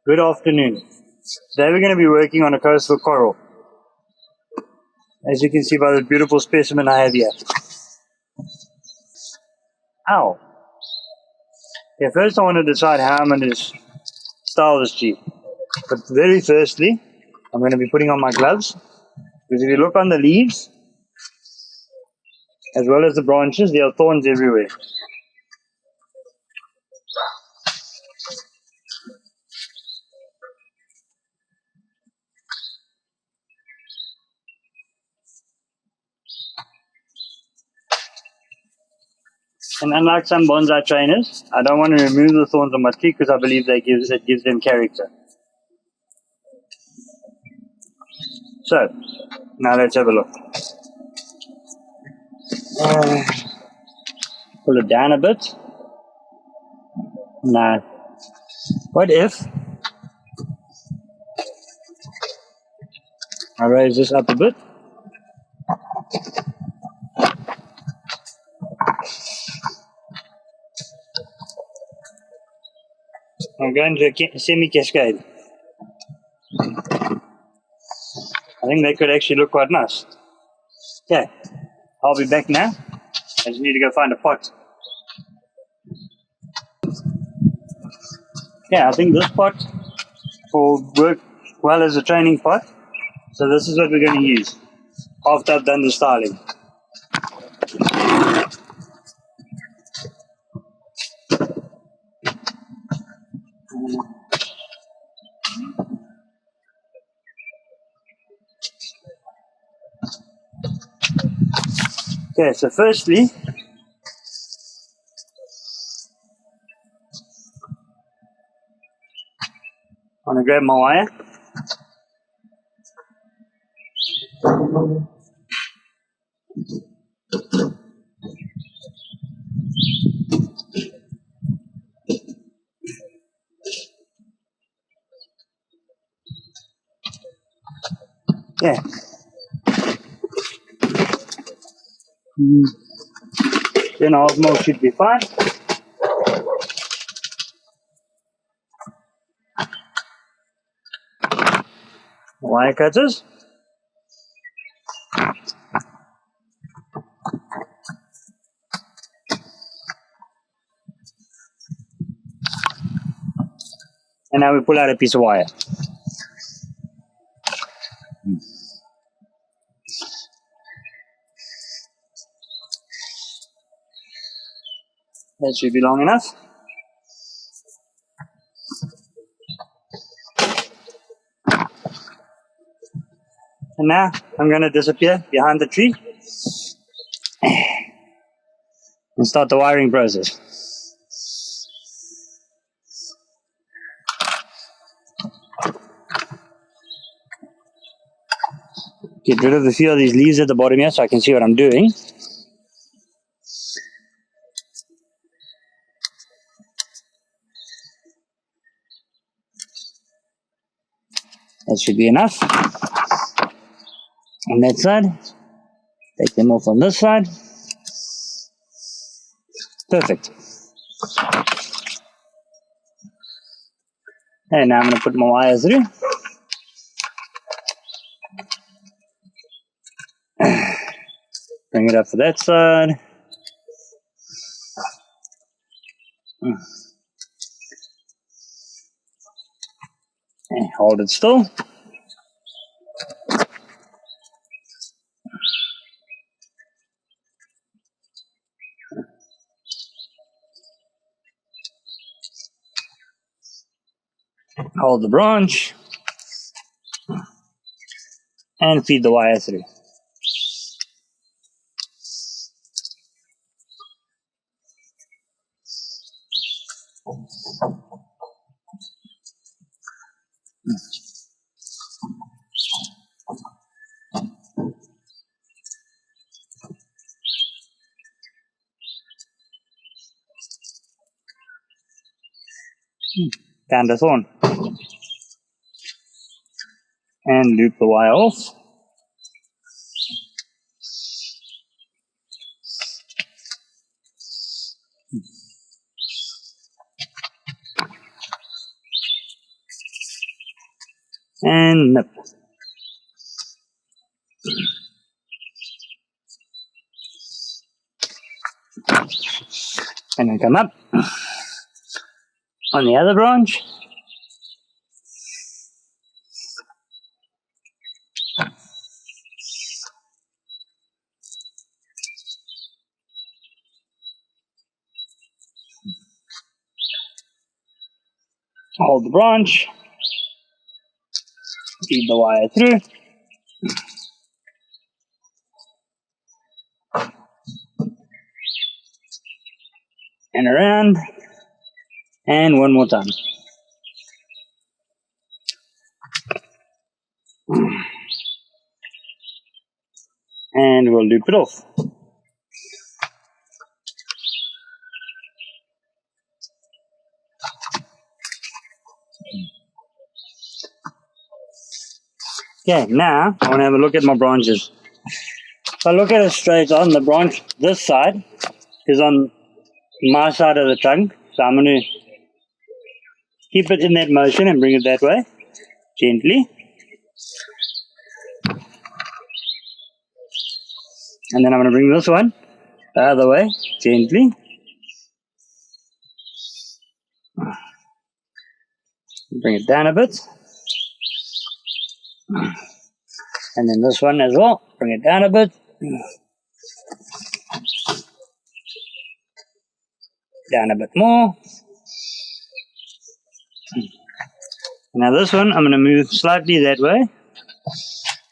Good afternoon. Today we're going to be working on a coastal coral. As you can see by the beautiful specimen I have here. Ow! Okay, first I want to decide how I'm going to style this G. But very firstly, I'm going to be putting on my gloves. Because if you look on the leaves, as well as the branches, there are thorns everywhere. And unlike some bonsai trainers, I don't want to remove the thorns on my tree because I believe it gives them character. So, now let's have a look. Pull it down a bit. Now, what if I raise this up a bit? I'm going to a semi-cascade. I think that could actually look quite nice. Okay, I'll be back now. I just need to go find a pot. Yeah, I think this pot will work well as a training pot. So this is what we're going to use after I've done the styling. Okay, so firstly, I'm going to grab my wire. Yeah. 2.5 mil should be fine. Wire cutters. And now we pull out a piece of wire. That should be long enough. And now I'm going to disappear behind the tree and start the wiring process. Get rid of a few of these leaves at the bottom here so I can see what I'm doing. That should be enough. On that side, take them off on this side. Perfect. And now I'm going to put my wires through. Bring it up for that side. And hold it still. Hold the branch. And feed the wire through. Found a thorn. And loop the wire off. and nip. And then come up on the other branch. Hold the branch, feed the wire through, and around, and one more time. And we'll loop it off. Okay, now I want to have a look at my branches. If I look at it straight on, the branch this side is on my side of the trunk, so I'm going to keep it in that motion and bring it that way, gently. And then I'm going to bring this one the other way, gently. Bring it down a bit. And then this one as well, bring it down a bit. Down a bit more. Now this one I'm going to move slightly that way.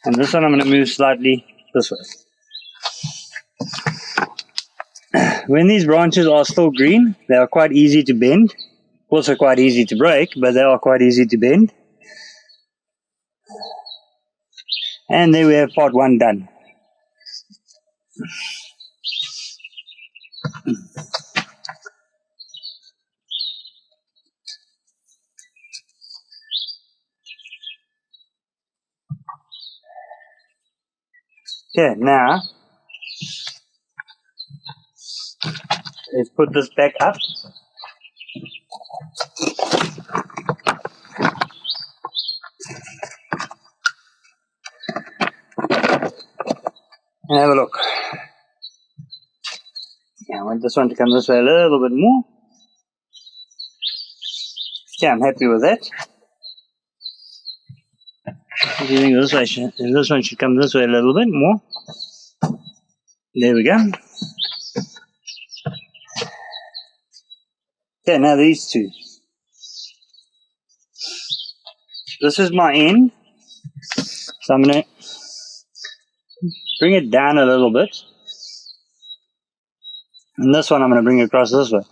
And this one I'm going to move slightly this way. When these branches are still green, they are quite easy to bend. Also quite easy to break, but they are quite easy to bend. And there we have part one done. Okay, now let's put this back up. And have a look. Yeah, I want this one to come this way a little bit more. Yeah, I'm happy with that. What do you think this one should come this way a little bit more? There we go. Okay, now these two. This is my end. So I'm going to bring it down a little bit. And this one I'm going to bring across this way.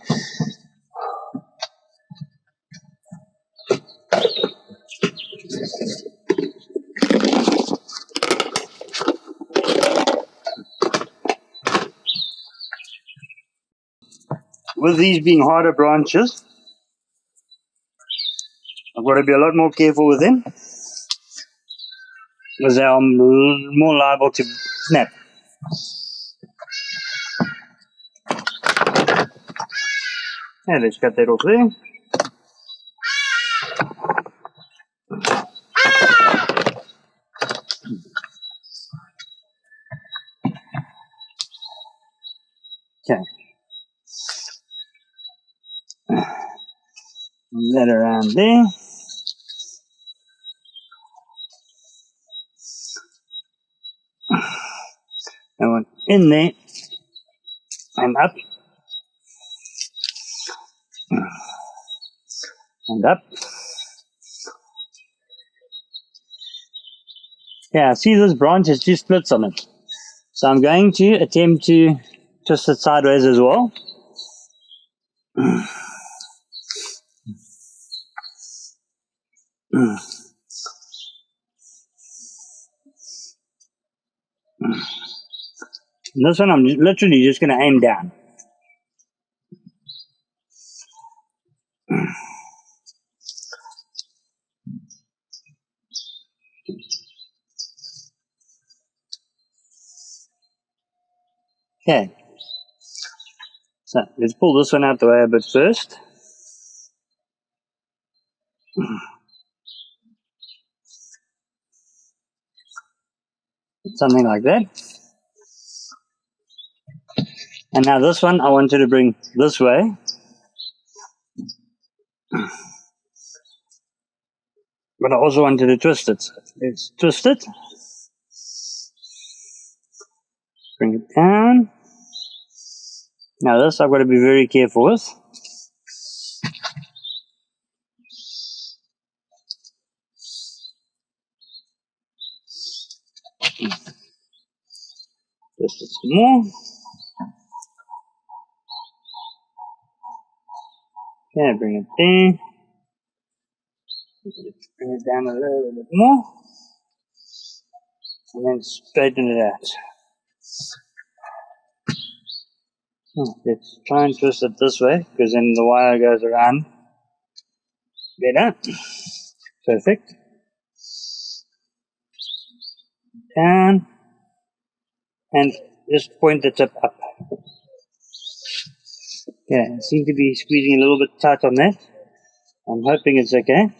With these being harder branches, I've got to be a lot more careful with them, because they are more liable to snap. And let's cut that off there. Okay. That around there. That one in there. And up. And up. Yeah, see this branch has two splits on it. So I'm going to attempt to twist it sideways as well. And this one I'm literally just going to aim down. Okay. So let's pull this one out the way a bit first. Something like that. And now this one I wanted to bring this way. But I also wanted to twist it. Let's twist it. Bring it down. Now this I've got to be very careful with. Twist it some more. Okay, bring it there. Bring it down a little bit more. And then straighten it out. Let's try and twist it this way, because then the wire goes around better. Perfect. Down. And just point the tip up. Yeah, I seem to be squeezing a little bit tight on that. I'm hoping it's okay.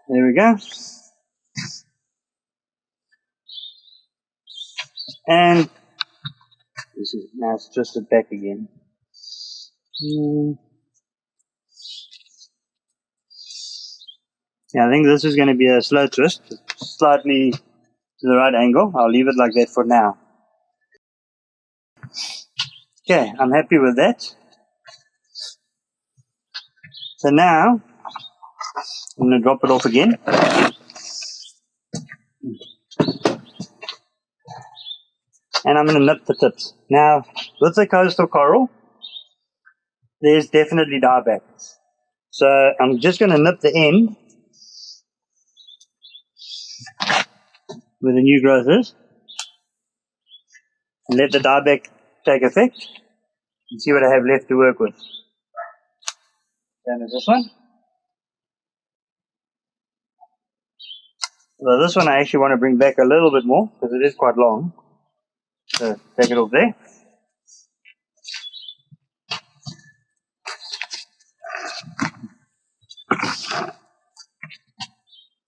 There we go. And this is, now it's twisted back again. Yeah, I think this is going to be a slow twist, slightly to the right angle. I'll leave it like that for now. Okay, I'm happy with that. So now, I'm going to drop it off again. And I'm going to nip the tips. Now, with the coastal coral, there's definitely diebacks. So I'm just going to nip the end where the new growth is. And let the dieback take effect. And see what I have left to work with. Then there's this one. So this one I actually want to bring back a little bit more because it is quite long. So take it off there.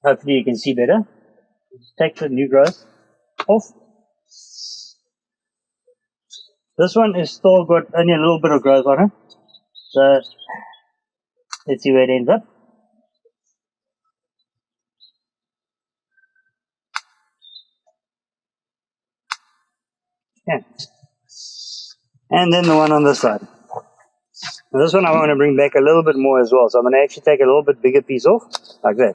Hopefully you can see better. Take the new growth off. This one is still got only a little bit of growth on it. So let's see where it ends up. Yeah. And then the one on this side. Now this one I want to bring back a little bit more as well. So I'm going to actually take a little bit bigger piece off, like that.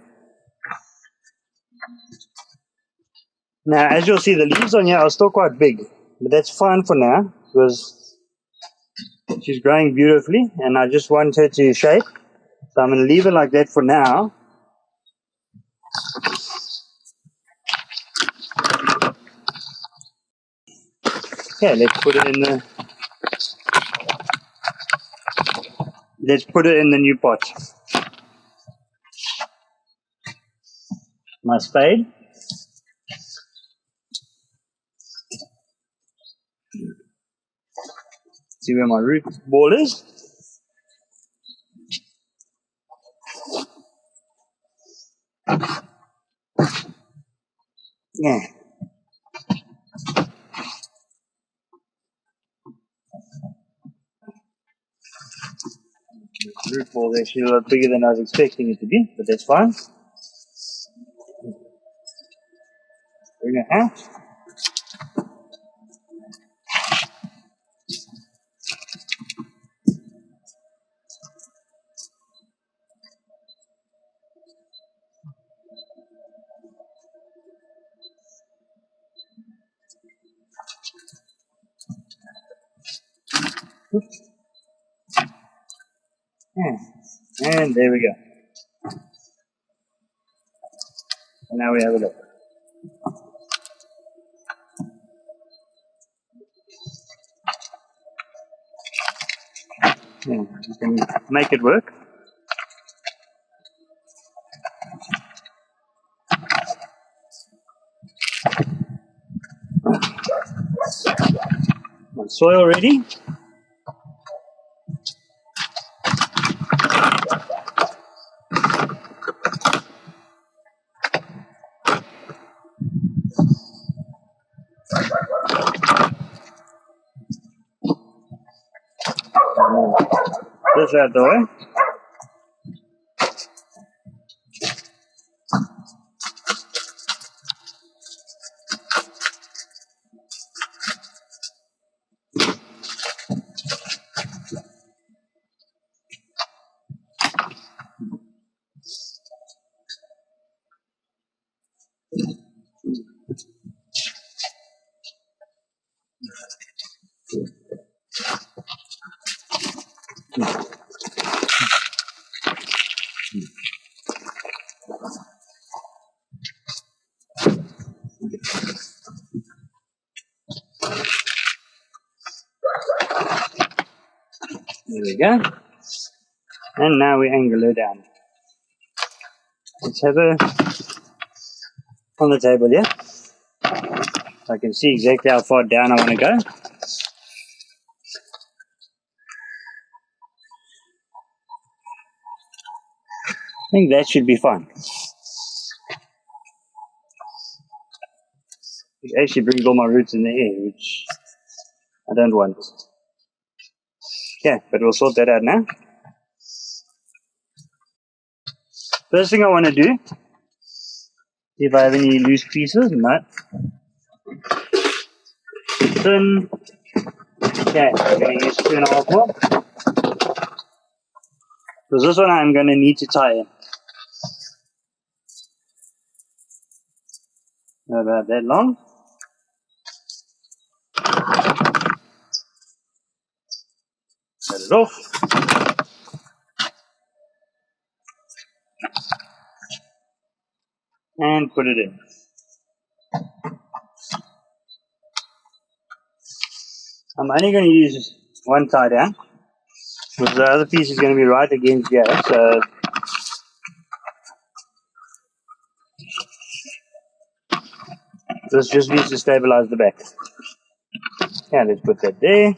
Now as you'll see, the leaves on here are still quite big. But that's fine for now because she's growing beautifully and I just want her to shape. So I'm going to leave it like that for now. Okay, let's put it in the new pot. My spade. See where my root ball is. Yeah. The root ball is actually a lot bigger than I was expecting it to be, but that's fine. Bring it out. And there we go. And now we have a look. Yeah, you can make it work. My soil ready. push that away. There we go. And now we angle her down. Let's have her on the table here. So I can see exactly how far down I want to go. I think that should be fine. It actually brings all my roots in the air, which I don't want. Yeah, but we'll sort that out now. First thing I want to do, if I have any loose pieces, no. Thin. Okay, I'm going to use 2.5 more. Because this one I'm going to need to tie in. Not about that long. Cut it off. And put it in. I'm only going to use one tie down. Because the other piece is going to be right against here. So this just needs to stabilize the back. Yeah, let's put that there.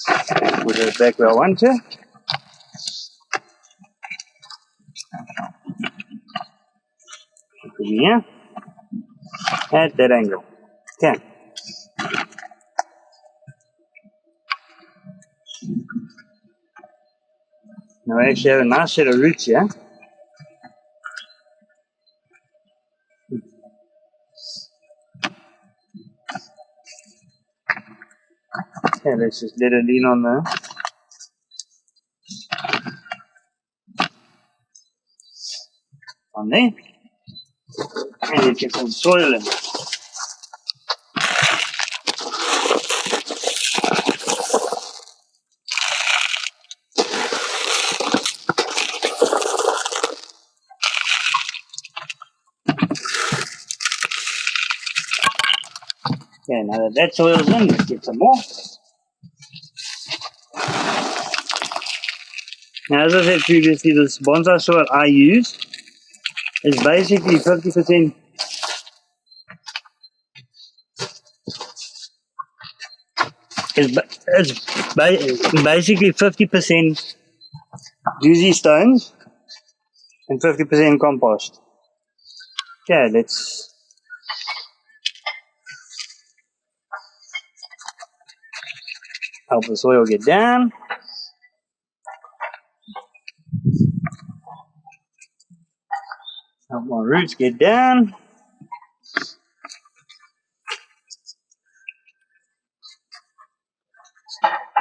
Let's put it back where I want to. Put it here. At that angle. Okay. Now I actually have a nice set of roots here. Okay, let's just let it lean on there. And you get some soil in. Okay, now that that soil's in, let's get some more. Now, as I said previously, this bonsai soil I use is basically 50%. It's basically 50% juicy stones and 50% compost. Okay, let's help the soil get down. Help my roots get down.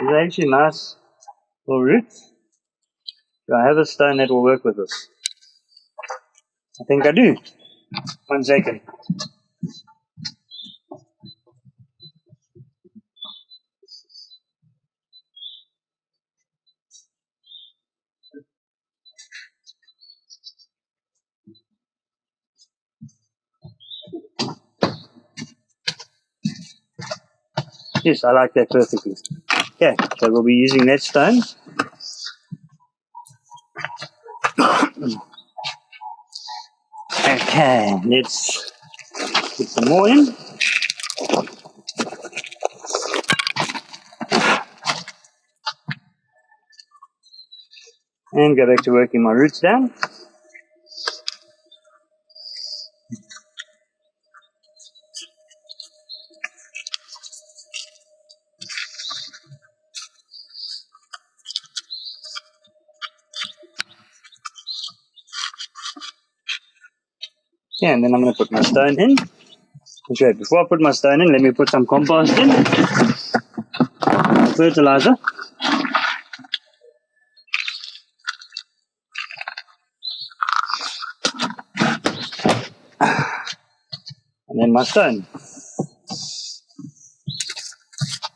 These are actually nice little roots. Do I have a stone that will work with this? I think I do. 1 second. Yes, I like that perfectly. Okay, so we'll be using that stone. Okay, let's put some more in. And go back to working my roots down. Yeah, and then I'm going to put my stone in. Okay, before I put my stone in, let me put some compost in. Fertilizer. And then my stone,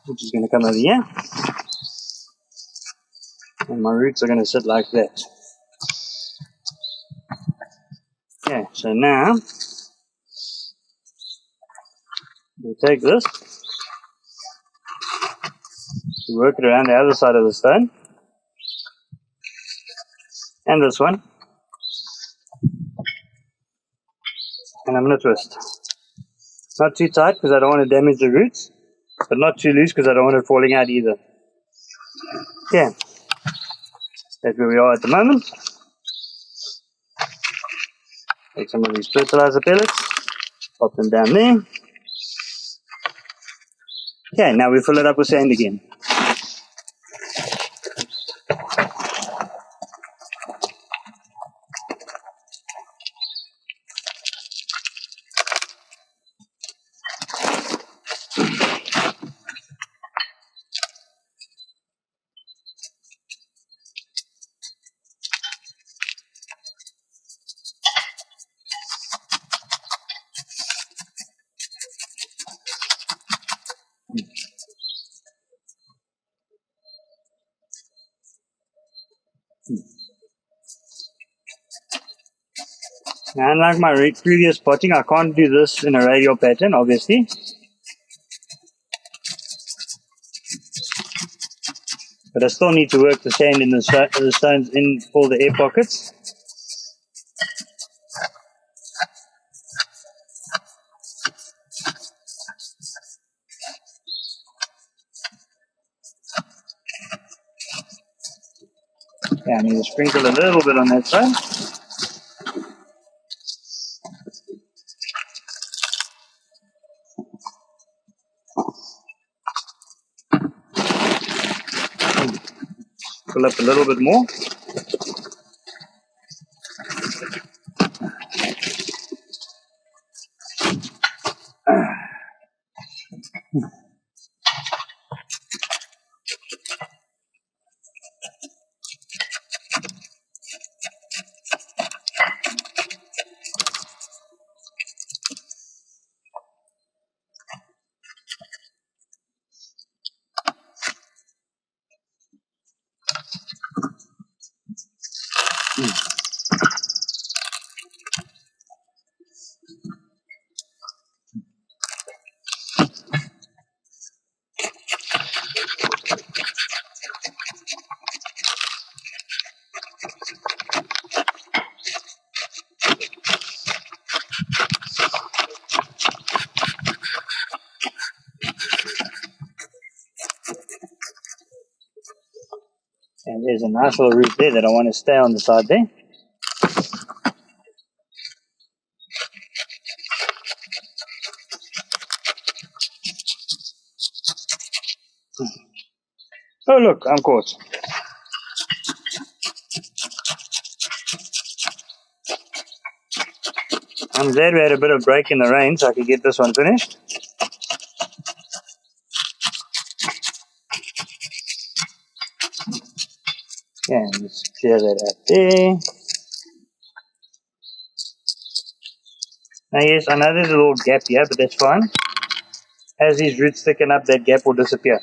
which is going to come over here. And my roots are going to sit like that. Okay, so now we'll take this, we work it around the other side of the stone, and this one, and I'm going to twist. Not too tight because I don't want to damage the roots, but not too loose because I don't want it falling out either. Okay, that's where we are at the moment. Take some of these fertilizer pellets, pop them down there. Okay, now we fill it up with sand again. Now, unlike my previous potting, I can't do this in a radial pattern, obviously. But I still need to work the sand in the stones in for the air pockets. Yeah, I need to sprinkle a little bit on that side. Fill up a little bit more. And there's a nice little root there that I want to stay on the side there. Oh look, I'm caught. I'm glad we had a bit of break in the rain so I could get this one finished. Yeah, let's clear that out there. Now yes, I know there's a little gap here, but that's fine. As these roots thicken up, that gap will disappear.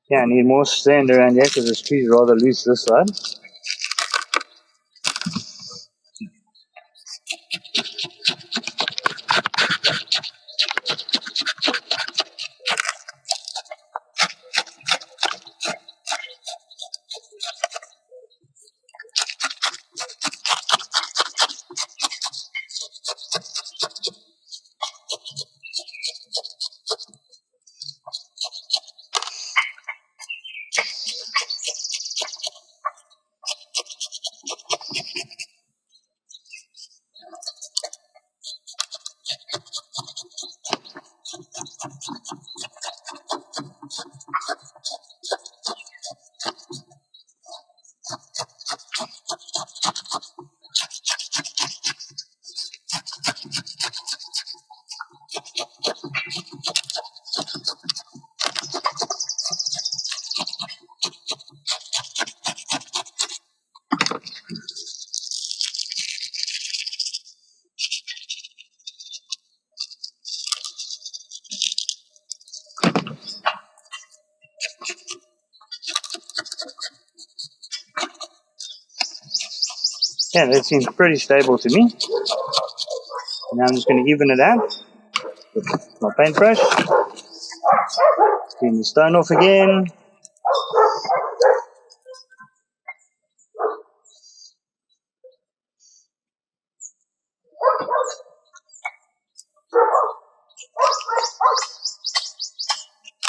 Yeah, I need more sand around here because this tree is rather loose this side. Yeah, that seems pretty stable to me. Now I'm just going to even it out with my paintbrush. Clean the stone off again.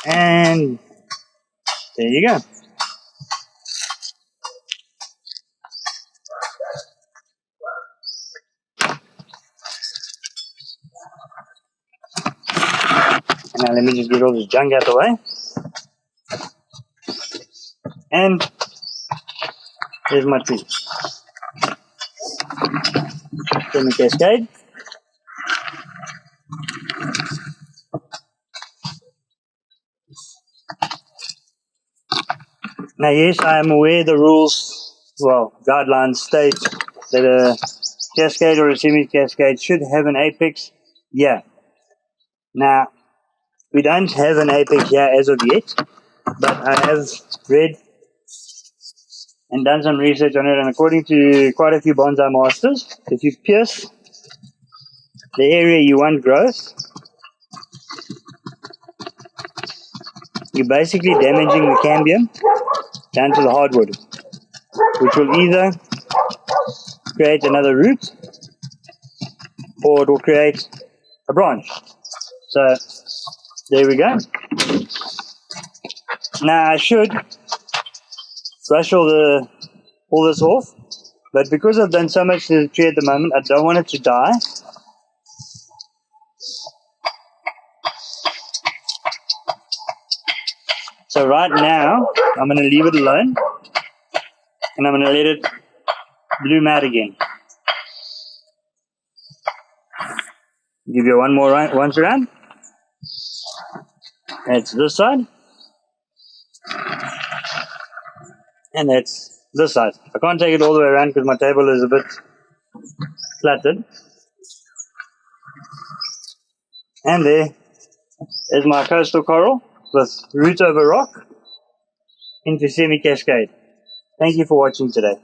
And there you go. And now let me just get all this junk out of the way. And there's my tree. Semi-cascade. Now yes, I am aware the rules, well, guidelines state that a cascade or a semi-cascade should have an apex. Yeah. Now, we don't have an apex here as of yet, but I have read and done some research on it, and according to quite a few bonsai masters, if you pierce the area you want growth, you're basically damaging the cambium down to the hardwood, which will either create another root or it will create a branch. So there we go. Now I should brush all this off, but because I've done so much to the tree at the moment, I don't want it to die. So right now, I'm going to leave it alone, and I'm going to let it bloom out again. Give you one more once around. That's this side, and that's this side. I can't take it all the way around because my table is a bit flattened. And there is my coastal coral with root over rock into semi-cascade. Thank you for watching today.